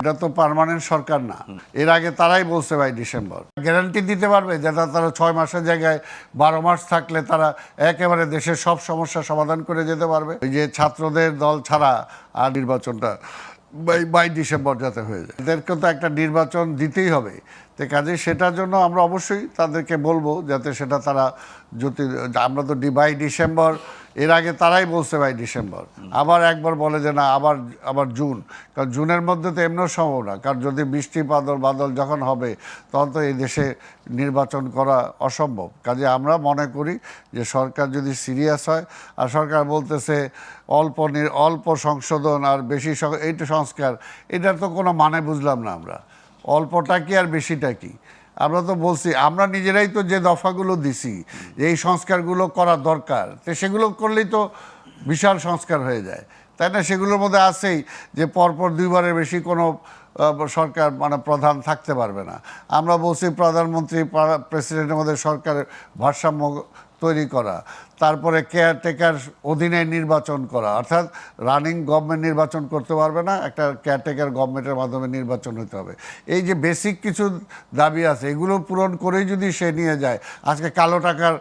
এটা তো পার্মানেন্ট সরকার না। এর আগে তারাই বলছে ভাই ডিসেম্বর গ্যারান্টি দিতে পারবে যে তারা 6 মাসের জায়গায় 12 মাস থাকলে তারা একেবারে দেশের সব সমস্যা সমাধান করে যেতে পারবে। ওই যে ছাত্রদের দল ছাড়া আর নির্বাচনটা বাই ডিসেম্বর যাতে হয়ে যায়, এদেরকে তো একটা নির্বাচন দিতেই হবে। তো কাজে সেটার জন্য আমরা অবশ্যই তাদেরকে বলবো যাতে সেটা তারা যদি আমরা তো বাই ডিসেম্বর এর আগে তারাই বলছে ভাই ডিসেম্বর, আবার একবার বলে যে না আবার জুন, কারণ জুনের মধ্যে তো এমনিও সম্ভব না, কারণ যদি বৃষ্টি বাদল যখন হবে তখন তো এই দেশে নির্বাচন করা অসম্ভব। কাজে আমরা মনে করি যে সরকার যদি সিরিয়াস হয়, আর সরকার বলতেছে অল্প সংশোধন আর বেশি এইটা সংস্কার, এটার তো কোনো মানে বুঝলাম না আমরা। অল্পটা কি আর বেশিটা কি? আমরা তো বলছি, আমরা নিজেরাই তো যে দফাগুলো দিছি এই সংস্কারগুলো করা দরকার, তো সেগুলো করলেই তো বিশাল সংস্কার হয়ে যায়, তাই না? সেগুলোর মধ্যে আছেই যে পরপর 2বারের বেশি কোনো সরকার প্রধান থাকতে পারবে না। আমরা বলছি প্রধানমন্ত্রী প্রেসিডেন্টের মধ্যে সরকারের ভারসাম্য তৈরি করা, তারপরে কেয়ারটেকার অধীনে নির্বাচন করা, অর্থাৎ রানিং গভর্নমেন্ট নির্বাচন করতে পারবে না, একটা কেয়ারটেকার গভর্নমেন্টের মাধ্যমে নির্বাচন হতে হবে। এই যে বেসিক কিছু দাবি আছে এগুলো পূরণ করেই যদি সে নিয়ে যায়, আজকে কালো টাকার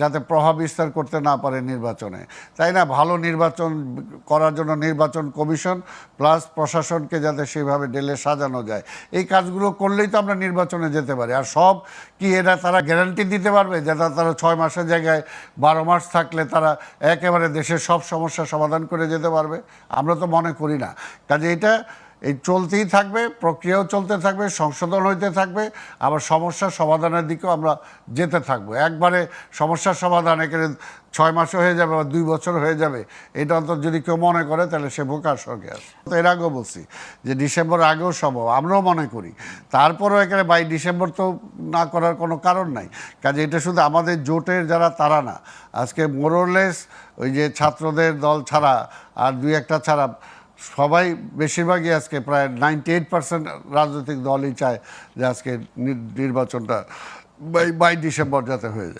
যাতে প্রভাব বিস্তার করতে না পারে নির্বাচনে, তাই না? ভালো নির্বাচন করার জন্য নির্বাচন কমিশন প্লাস প্রশাসনকে যাতে সেভাবে ঢেলে সাজানো যায়, এই কাজগুলো করলেই তো আমরা নির্বাচনে যেতে পারি। আর সব কি এটা তারা গ্যারান্টি দিতে পারবে যে তারা 6 মাসের জায়গায় 12 মাস থাকলে তারা একেবারে দেশের সব সমস্যা সমাধান করে যেতে পারবে? আমরা তো মনে করি না। কাজে এটা এই চলতেই থাকবে, প্রক্রিয়াও চলতে থাকবে, সংশোধন হইতে থাকবে, আবার সমস্যার সমাধানের দিকেও আমরা যেতে থাকবো। একবারে সমস্যার সমাধান এখানে 6 মাসও হয়ে যাবে বা 2 বছর হয়ে যাবে, এটা অন্তত যদি কেউ মনে করে তাহলে সে বোকার স্বর্গে আসে। তো এর আগেও বলছি যে ডিসেম্বর আগেও সম্ভব, আমরাও মনে করি। তারপরেও এখানে বাই ডিসেম্বর তো না করার কোনো কারণ নাই। কাজে এটা শুধু আমাদের জোটের যারা তারা না, আজকে মোরলেস ওই যে ছাত্রদের দল ছাড়া আর 2-1টা ছাড়া সবাই বেশিরভাগই আজকে প্রায় 98% রাজনৈতিক দলই চায় যে আজকে নির্বাচনটা বাই ডিসেম্বর যাতে হয়ে যায়।